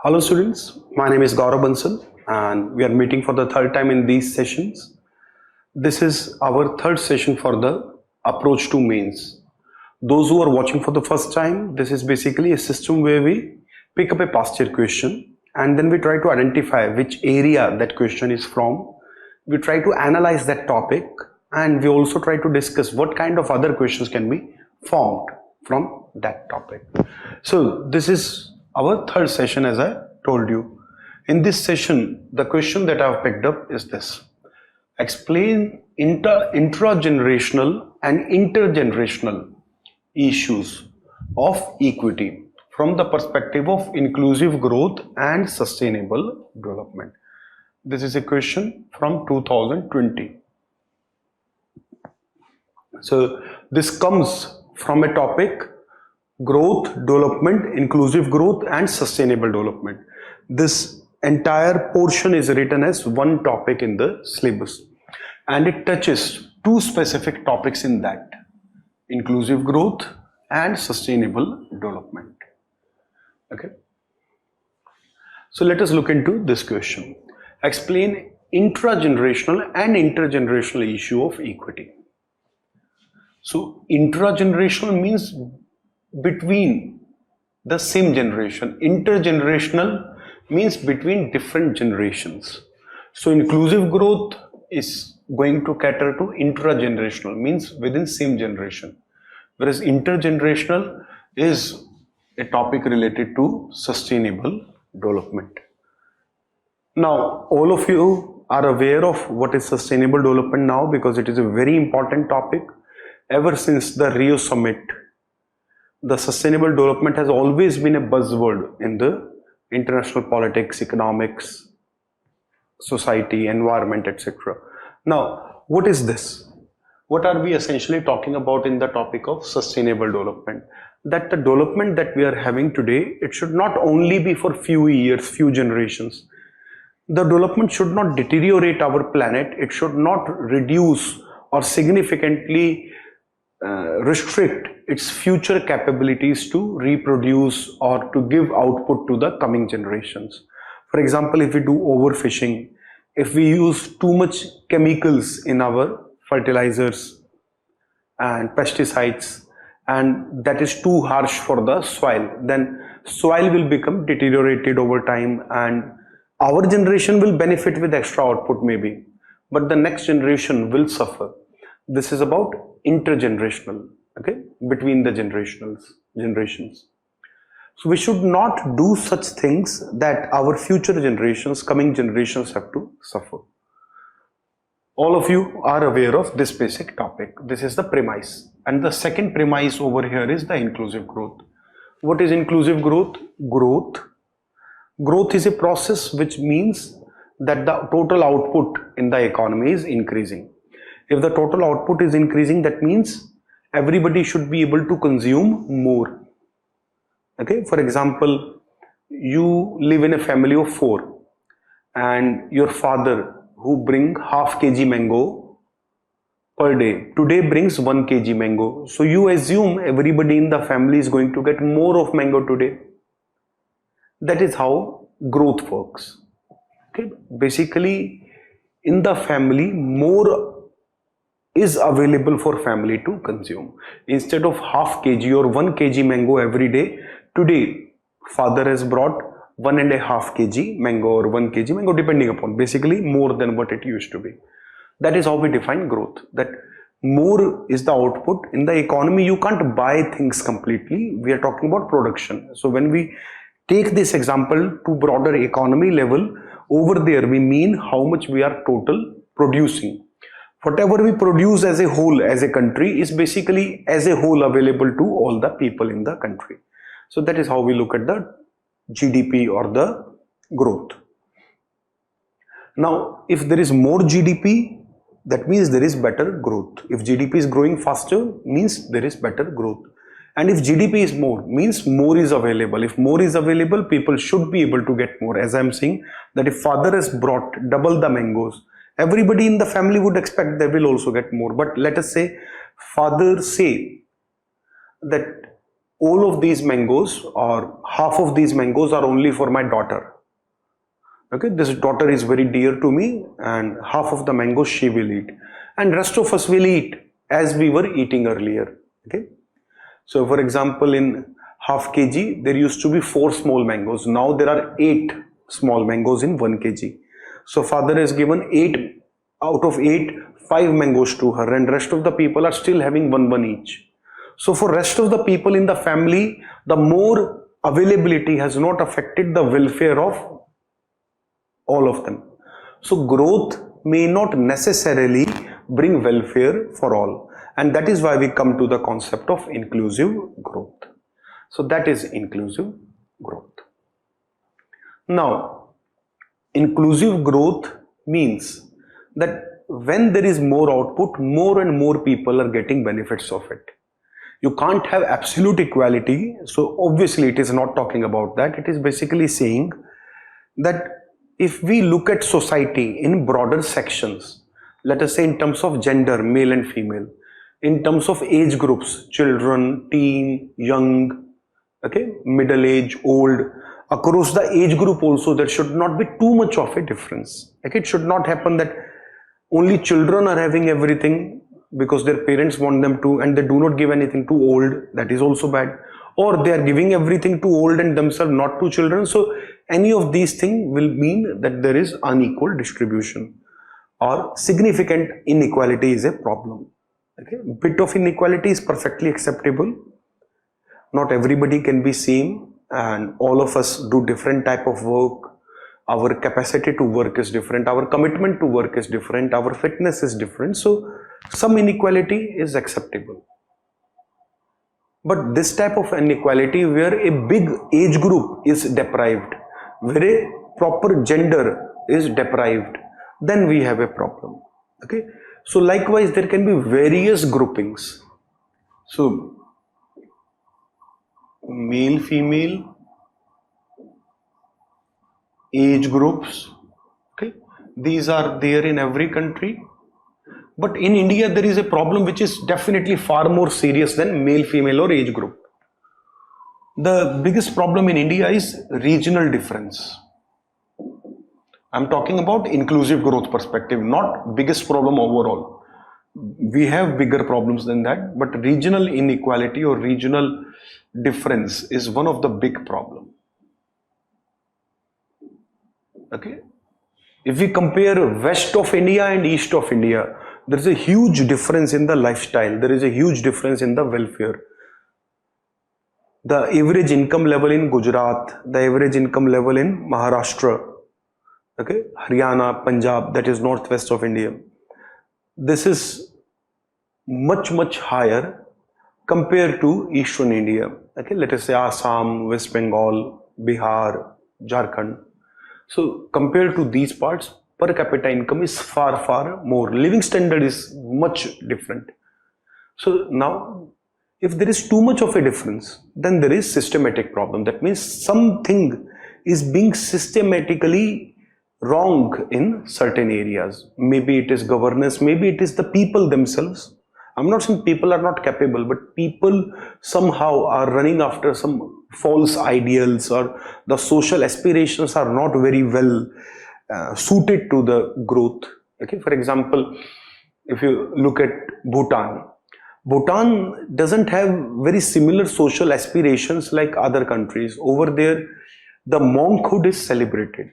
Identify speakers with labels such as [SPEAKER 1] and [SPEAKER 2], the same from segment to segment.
[SPEAKER 1] Hello students, my name is Gaurav Bansal and we are meeting for the third time in these sessions. This is our third session for the approach to mains. Those who are watching for the first time, this is basically a system where we pick up a past year question and then we try to identify which area that question is from. We try to analyze that topic and we also try to discuss what kind of other questions can be formed from that topic. So this is our third session, as I told you. In this session, the question that I have picked up is this. Explain intragenerational and intergenerational issues of equity from the perspective of inclusive growth and sustainable development. This is a question from 2020. So this comes from a topic: growth, development, inclusive growth and sustainable development. This entire portion is written as one topic in the syllabus and it touches two specific topics in that: inclusive growth and sustainable development. Okay. So let us look into this question. Explain intragenerational and intergenerational issue of equity. So intragenerational means between the same generation. Intergenerational means between different generations. So inclusive growth is going to cater to intragenerational, means within same generation, whereas intergenerational is a topic related to sustainable development. Now all of you are aware of what is sustainable development now, because it is a very important topic. Ever since the Rio summit, the sustainable development has always been a buzzword in the international politics, economics, society, environment, etc. Now, what is this? What are we essentially talking about in the topic of sustainable development? That the development that we are having today, it should not only be for few years, few generations. The development should not deteriorate our planet. It should not reduce or significantly restrict its future capabilities to reproduce or to give output to the coming generations. For example, if we do overfishing, if we use too much chemicals in our fertilizers and pesticides, and that is too harsh for the soil, then soil will become deteriorated over time and our generation will benefit with extra output maybe, but the next generation will suffer. This is about intergenerational, okay, between the generations. So we should not do such things that our future generations, coming generations, have to suffer. All of you are aware of this basic topic. This is the premise. And the second premise over here is the inclusive growth. What is inclusive growth? Growth is a process which means that the total output in the economy is increasing. If the total output is increasing, that means everybody should be able to consume more. Okay, for example, you live in a family of 4 and your father, who bring half kg mango per day, today brings 1 kg mango. So you assume everybody in the family is going to get more of mango today. That is how growth works. Okay, basically in the family more is available for family to consume. Instead of half kg or 1 kg mango every day, today father has brought 1.5 kg mango or 1 kg mango, depending upon, basically more than what it used to be. That is how we define growth, that more is the output. In the economy you can't buy things completely, we are talking about production. So when we take this example to broader economy level, over there we mean how much we are total producing. Whatever we produce as a whole, as a country, is basically as a whole available to all the people in the country. So that is how we look at the GDP or the growth. Now, if there is more GDP, that means there is better growth. If GDP is growing faster, means there is better growth. And if GDP is more, means more is available. If more is available, people should be able to get more. As I am saying, that if father has brought double the mangoes, everybody in the family would expect they will also get more. But let us say father say that all of these mangoes or half of these mangoes are only for my daughter. Okay, this daughter is very dear to me and half of the mangoes she will eat and rest of us will eat as we were eating earlier. Okay, so for example, in half kg there used to be 4 small mangoes. Now there are 8 small mangoes in 1 kg. So father has given 8 out of 8, 5 mangoes to her and rest of the people are still having one each. So for rest of the people in the family, the more availability has not affected the welfare of all of them. So growth may not necessarily bring welfare for all, and that is why we come to the concept of inclusive growth. So that is inclusive growth. Now, inclusive growth means that when there is more output, more and more people are getting benefits of it. You can't have absolute equality, so obviously it is not talking about that. It is basically saying that if we look at society in broader sections, let us say in terms of gender, male and female, in terms of age groups, children, teen, young, okay, middle age, old, across the age group also there should not be too much of a difference. Okay, it should not happen that only children are having everything because their parents want them to and they do not give anything to old. That is also bad. Or they are giving everything to old and themselves not to children. So any of these things will mean that there is unequal distribution or significant inequality is a problem. Okay, bit of inequality is perfectly acceptable. Not everybody can be same and all of us do different type of work. Our capacity to work is different, our commitment to work is different, our fitness is different. So some inequality is acceptable. But this type of inequality where a big age group is deprived, where a proper gender is deprived, then we have a problem. Okay, so likewise there can be various groupings. So male, female, age groups, okay, these are there in every country. But in India, there is a problem which is definitely far more serious than male, female or age group. The biggest problem in India is regional difference. I'm talking about inclusive growth perspective, not biggest problem overall. We have bigger problems than that, but regional inequality or regional difference is one of the big problem. Okay. If we compare west of India and east of India, there is a huge difference in the lifestyle. There is a huge difference in the welfare. The average income level in Gujarat, the average income level in Maharashtra, okay, Haryana, Punjab, that is northwest of India. This is much higher compared to eastern India. Okay, let us say Assam, West Bengal, Bihar, Jharkhand. So compared to these parts, per capita income is far more. Living standard is much different. So now, if there is too much of a difference, then there is systematic problem. That means something is being systematically wrong in certain areas. Maybe it is governance, maybe it is the people themselves. I'm not saying people are not capable, but people somehow are running after some false ideals or the social aspirations are not very well suited to the growth. Okay, for example, if you look at Bhutan, Bhutan doesn't have very similar social aspirations like other countries. Over there, the monkhood is celebrated.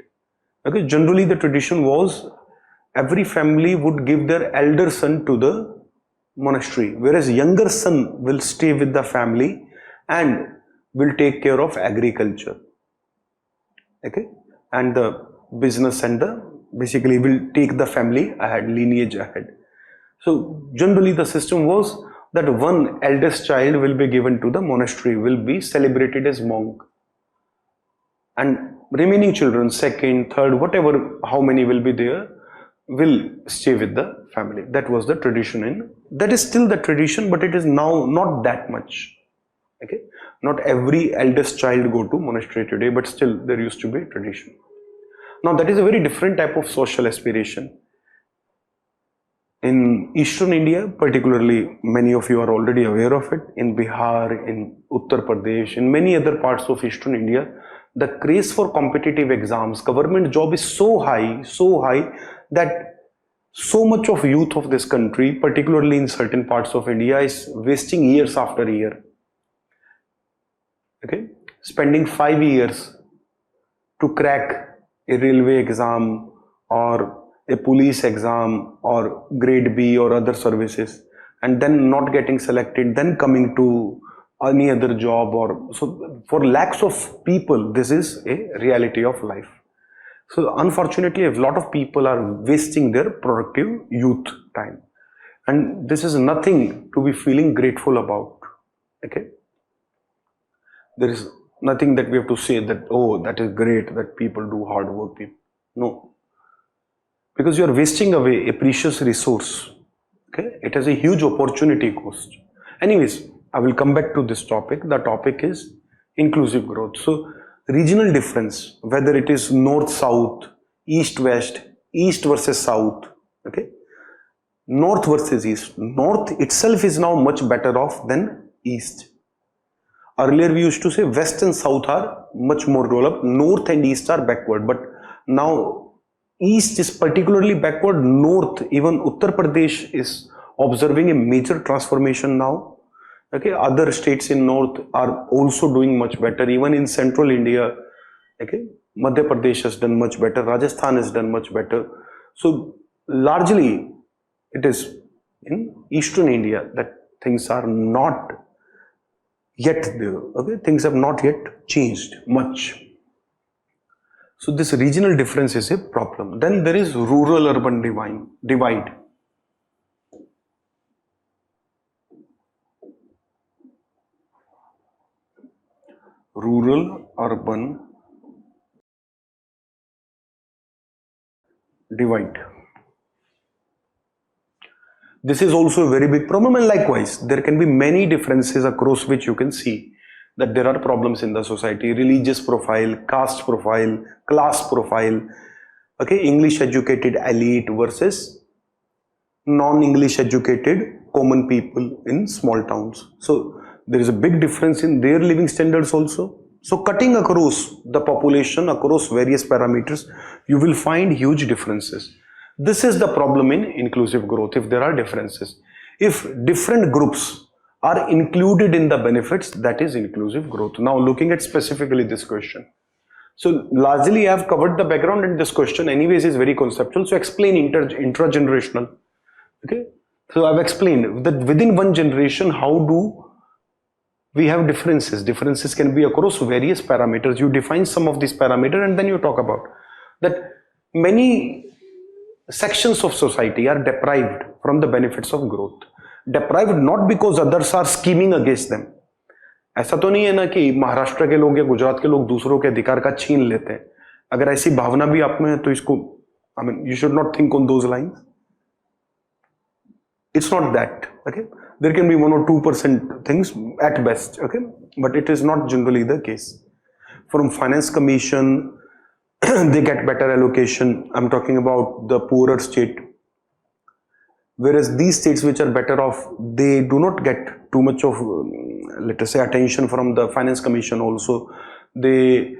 [SPEAKER 1] Okay, generally the tradition was every family would give their elder son to the monastery, whereas younger son will stay with the family and will take care of agriculture. Okay, and the business and the basically will take the family ahead, lineage ahead. So generally the system was that one eldest child will be given to the monastery, will be celebrated as monk, and remaining children, second, third, whatever, how many will be there, will stay with the family. That was the tradition, and that is still the tradition, but it is now not that much. Okay, not every eldest child go to monastery today, but still there used to be tradition. Now that is a very different type of social aspiration. In Eastern India, particularly, many of you are already aware of it, in Bihar, in Uttar Pradesh, in many other parts of Eastern India, the craze for competitive exams, government job is so high that so much of youth of this country, particularly in certain parts of India, is wasting years after year. Okay, spending 5 years to crack a railway exam or a police exam or grade B or other services, and then not getting selected, then coming to any other job. Or so for lakhs of people, this is a reality of life. So unfortunately, a lot of people are wasting their productive youth time, and this is nothing to be feeling grateful about. Okay, there is nothing that we have to say that, oh, that is great that people do hard work. No, because you are wasting away a precious resource. Okay, it has a huge opportunity cost. Anyways, I will come back to this topic. The topic is inclusive growth. So regional difference, whether it is north south, east west, east versus south. Okay, north versus east. North itself is now much better off than east. Earlier we used to say west and south are much more developed, north and east are backward, but now east is particularly backward. North, even Uttar Pradesh is observing a major transformation now. Okay, other states in north are also doing much better. Even in central India, okay, Madhya Pradesh has done much better, Rajasthan has done much better. So largely it is in eastern India that things are not yet there. Okay, things have not yet changed much. So this regional difference is a problem. Then there is rural-urban divide. Rural-urban divide. This is also a very big problem, and likewise, there can be many differences across which you can see that there are problems in the society. Religious profile, caste profile, class profile. Okay, English educated elite versus non-English educated common people in small towns. So there is a big difference in their living standards also. So cutting across the population, across various parameters, you will find huge differences. This is the problem in inclusive growth, if there are differences. If different groups are included in the benefits, that is inclusive growth. Now looking at specifically this question. So largely I have covered the background, and this question anyways is very conceptual. So explain intragenerational. Okay, so I've explained that within one generation, how do we have differences? Differences can be across various parameters. You define some of these parameters and then you talk about that many sections of society are deprived from the benefits of growth. Deprived not because others are scheming against them. ऐसा तो नहीं है ना कि महाराष्ट्र के लोग या गुजरात के लोग दूसरों के अधिकार का छीन लेते हैं. अगर ऐसी भावना भी आप में है तो इसको, I mean, you should not think on those lines. It's not that. Okay, there can be 1 or 2% things at best. Okay, but it is not generally the case. From Finance Commission, they get better allocation. I'm talking about the poorer state. Whereas these states which are better off, they do not get too much of, let us say, attention from the Finance Commission also. They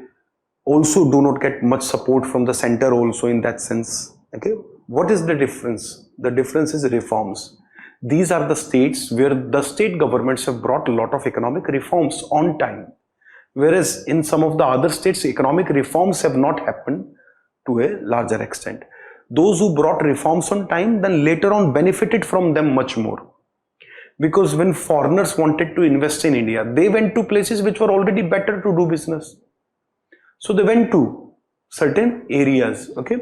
[SPEAKER 1] also do not get much support from the center also in that sense. Okay, what is the difference? The difference is reforms. These are the states where the state governments have brought a lot of economic reforms on time. Whereas in some of the other states, economic reforms have not happened to a larger extent. Those who brought reforms on time then later on benefited from them much more. Because when foreigners wanted to invest in India, they went to places which were already better to do business. So they went to certain areas, okay,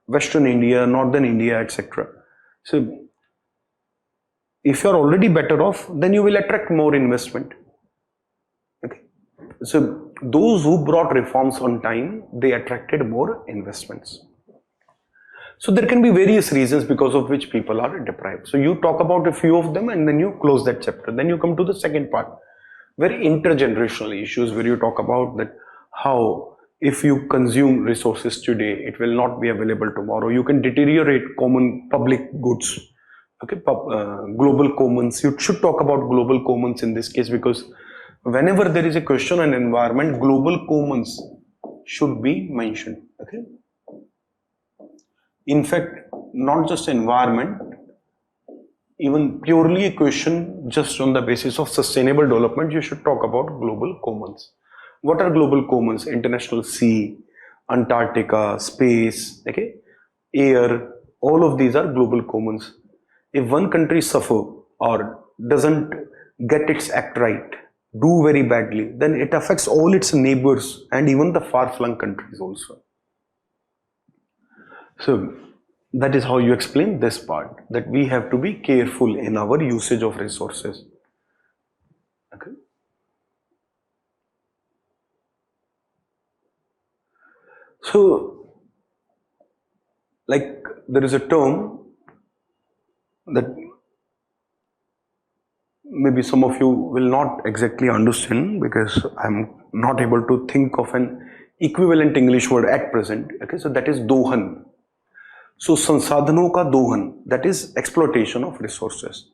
[SPEAKER 1] Western India, Northern India, etc. So if you are already better off, then you will attract more investment. Okay, so those who brought reforms on time, they attracted more investments. So there can be various reasons because of which people are deprived. So you talk about a few of them and then you close that chapter. Then you come to the second part, very intergenerational issues, where you talk about that how if you consume resources today, it will not be available tomorrow. You can deteriorate common public goods. Okay, global commons. You should talk about global commons in this case, because whenever there is a question on environment, global commons should be mentioned. Okay. In fact, not just environment, even purely a question just on the basis of sustainable development, you should talk about global commons. What are global commons? International sea, Antarctica, space, okay, air, all of these are global commons. If one country suffer or doesn't get its act right, do very badly, then it affects all its neighbors and even the far-flung countries also. So that is how you explain this part, that we have to be careful in our usage of resources. Okay. So, like, there is a term that maybe some of you will not exactly understand, because I'm not able to think of an equivalent English word at present. Okay, so that is dohan. So संसाधनों का दोहन, that is exploitation of resources.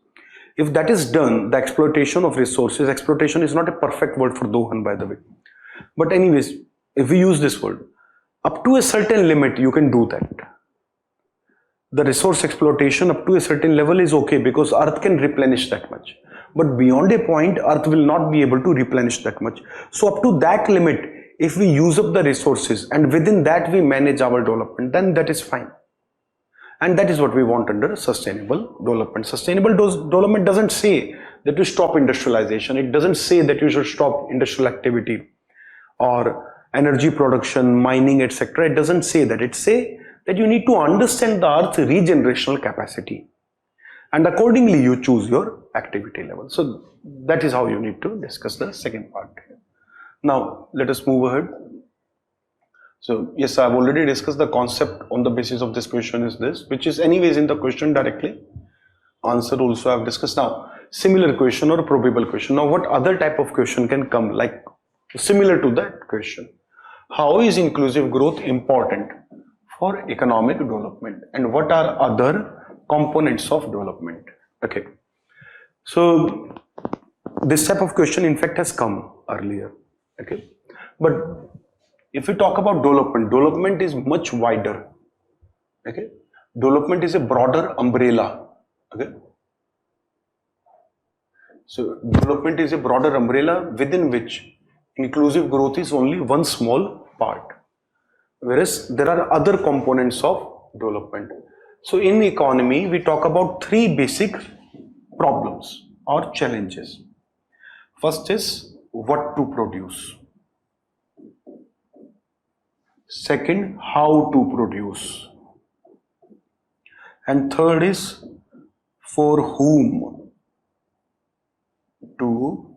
[SPEAKER 1] If that is done, the exploitation of resources, exploitation is not a perfect word for dohan, by the way. But anyways, if we use this word, up to a certain limit, you can do that. The resource exploitation up to a certain level is okay, because earth can replenish that much. But beyond a point, earth will not be able to replenish that much. So up to that limit, if we use up the resources and within that we manage our development, then that is fine. And that is what we want under sustainable development. Sustainable development doesn't say that you stop industrialization. It doesn't say that you should stop industrial activity or energy production, mining, etc. It doesn't say that. It says that you need to understand the earth's regenerational capacity. And accordingly, you choose your activity level. So that is how you need to discuss the second part. Now, let us move ahead. So yes, I've already discussed the concept on the basis of this question is this, which is anyways in the question directly. Answer also I've discussed. Now, similar question or probable question. Now, what other type of question can come like similar to that question? How is inclusive growth important for economic development, and what are other components of development? Okay. So this type of question in fact has come earlier. Okay. But if we talk about development, development is much wider. Okay, development is a broader umbrella. Okay, so development is a broader umbrella within which inclusive growth is only one small part, whereas there are other components of development. So in economy, we talk about three basic problems or challenges. First is what to produce. Second, how to produce. And third is for whom to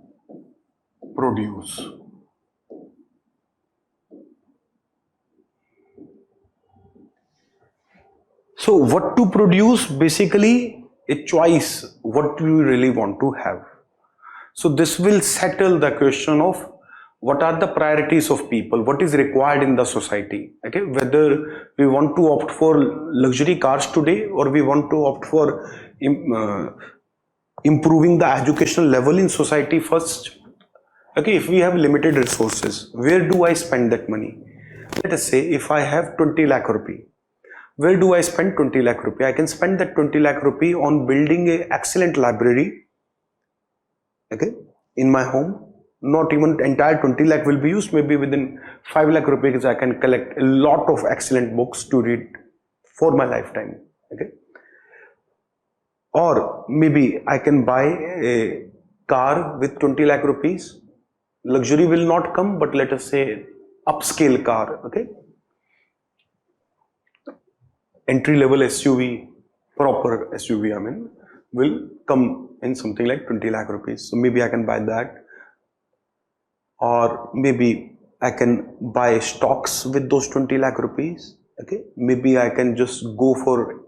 [SPEAKER 1] produce. So what to produce, basically a choice, what do you really want to have. So this will settle the question of what are the priorities of people, what is required in the society. Okay, whether we want to opt for luxury cars today or we want to opt for improving the educational level in society first. Okay, if we have limited resources, where do I spend that money? Let us say if I have 20 lakh rupee, where do I spend 20 lakh rupee? I can spend that 20 lakh rupee on building an excellent library, okay, in my home. Not even entire 20 lakh will be used, maybe within 5 lakh rupees I can collect a lot of excellent books to read for my lifetime. Okay, or maybe I can buy a car with 20 lakh rupees. Luxury will not come, but let us say upscale car. Okay, entry level SUV, proper SUV I mean, will come in something like 20 lakh rupees. So maybe I can buy that. Or maybe I can buy stocks with those 20 lakh rupees. Okay, maybe I can just go for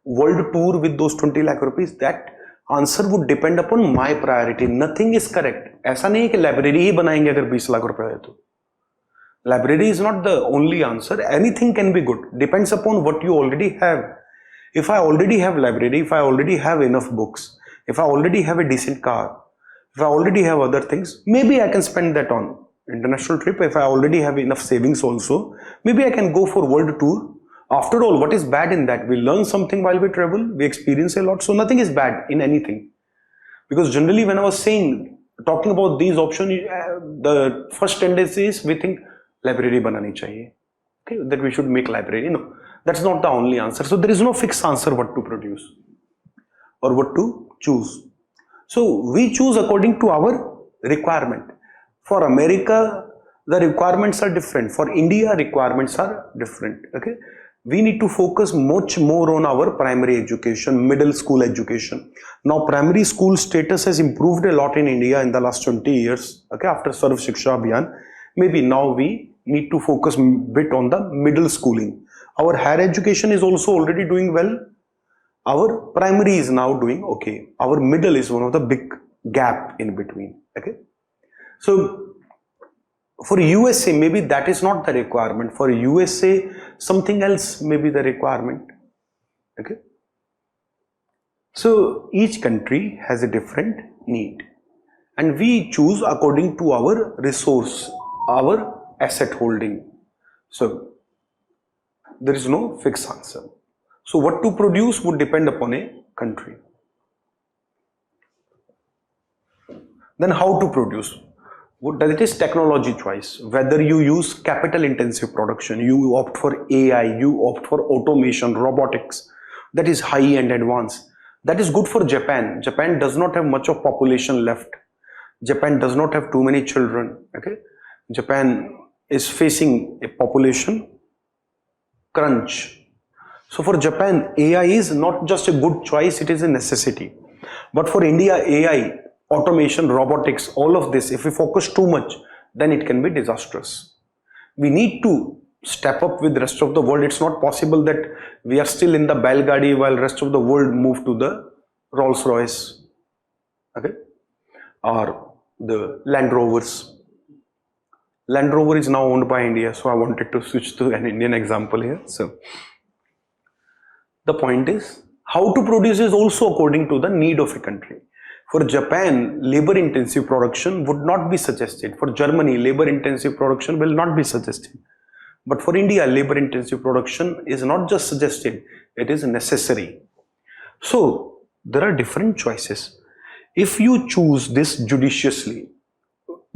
[SPEAKER 1] world tour with those 20 lakh rupees. That answer would depend upon my priority. Nothing is correct. ऐसा नहीं है कि library ही बनाएंगे अगर 20 लाख रुपए है तो. Library is not the only answer. Anything can be good. Depends upon what you already have. If I already have library, if I already have enough books, if I already have a decent car, if I already have other things, maybe I can spend that on international trip. If I already have enough savings also, maybe I can go for world tour. After all, what is bad in that? We learn something while we travel, we experience a lot, so nothing is bad in anything. Because generally when I was talking about these options, the first tendency is we think library banani chahiye, okay, that we should make library. No, that's not the only answer. So there is no fixed answer what to produce or what to choose. So we choose according to our requirement. For America, the requirements are different. For India, requirements are different. Okay, we need to focus much more on our primary education, middle school education. Now, primary school status has improved a lot in India in the last 20 years. Okay, after Sarv Shiksha Abhiyan, maybe now we need to focus a bit on the middle schooling. Our higher education is also already doing well. Our primary is now doing okay. Our middle is one of the big gap in between. Okay, so for USA, maybe that is not the requirement. For USA, something else may be the requirement. Okay. So each country has a different need, and we choose according to our resource, our asset holding. So there is no fixed answer. So what to produce would depend upon a country. Then how to produce? That is technology choice. Whether you use capital intensive production, you opt for AI, you opt for automation, robotics, that is high and advanced. That is good for Japan. Japan does not have much of population left. Japan does not have too many children. Okay, Japan is facing a population crunch. So for Japan, AI is not just a good choice, it is a necessity. But for India, AI, automation, robotics, all of this, if we focus too much, then it can be disastrous. We need to step up with the rest of the world. It's not possible that we are still in the Belgadi while rest of the world move to the Rolls Royce, okay, or the Land Rovers. Land Rover is now owned by India, so I wanted to switch to an Indian example here. So the point is, how to produce is also according to the need of a country. For Japan, labor intensive production would not be suggested. For Germany, labor intensive production will not be suggested. But for India, labor intensive production is not just suggested, it is necessary. So there are different choices. If you choose this judiciously,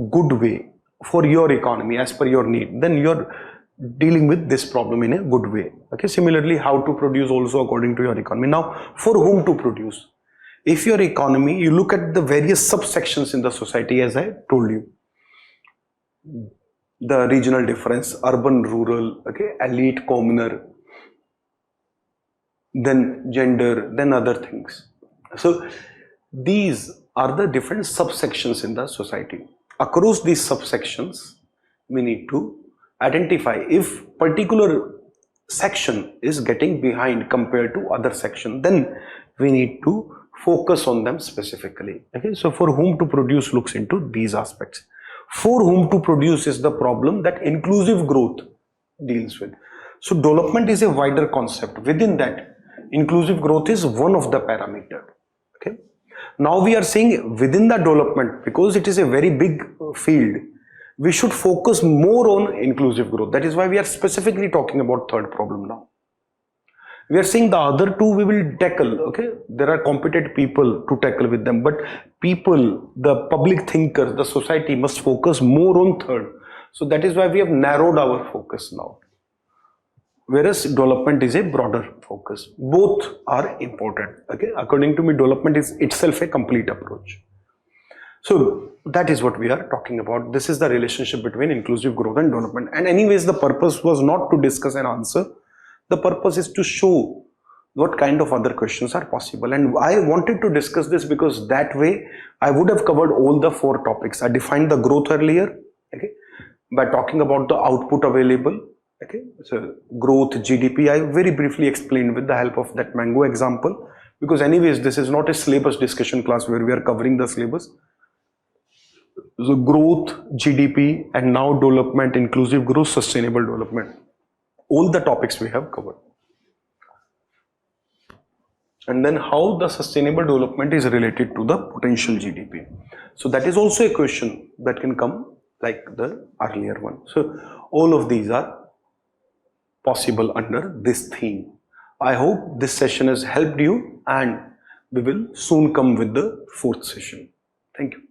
[SPEAKER 1] good way for your economy as per your need, then you're dealing with this problem in a good way. Okay, similarly, how to produce also according to your economy. Now, for whom to produce? If your economy, you look at the various subsections in the society, as I told you, the regional difference, urban, rural, okay, elite, commoner, then gender, then other things. So these are the different subsections in the society. Across these subsections, we need to identify if particular section is getting behind compared to other section, then we need to focus on them specifically. Okay, so for whom to produce looks into these aspects. For whom to produce is the problem that inclusive growth deals with. So development is a wider concept. Within that, inclusive growth is one of the parameter. Okay, now we are saying within the development, because it is a very big field, we should focus more on inclusive growth. That is why we are specifically talking about third problem now. We are saying the other two we will tackle. Okay, there are competent people to tackle with them, but people, the public thinkers, the society must focus more on third. So that is why we have narrowed our focus now. Whereas development is a broader focus. Both are important. Okay, according to me, development is itself a complete approach. So that is what we are talking about. This is the relationship between inclusive growth and development. And anyways, the purpose was not to discuss and answer. The purpose is to show what kind of other questions are possible. And I wanted to discuss this because that way I would have covered all the four topics. I defined the growth earlier, okay, by talking about the output available. Okay, so growth, GDP, I very briefly explained with the help of that mango example, because anyways, this is not a syllabus discussion class where we are covering the syllabus. So growth, GDP, and now development, inclusive growth, sustainable development. All the topics we have covered. and then how the sustainable development is related to the potential GDP. So that is also a question that can come like the earlier one. So all of these are possible under this theme. I hope this session has helped you, and we will soon come with the fourth session. Thank you.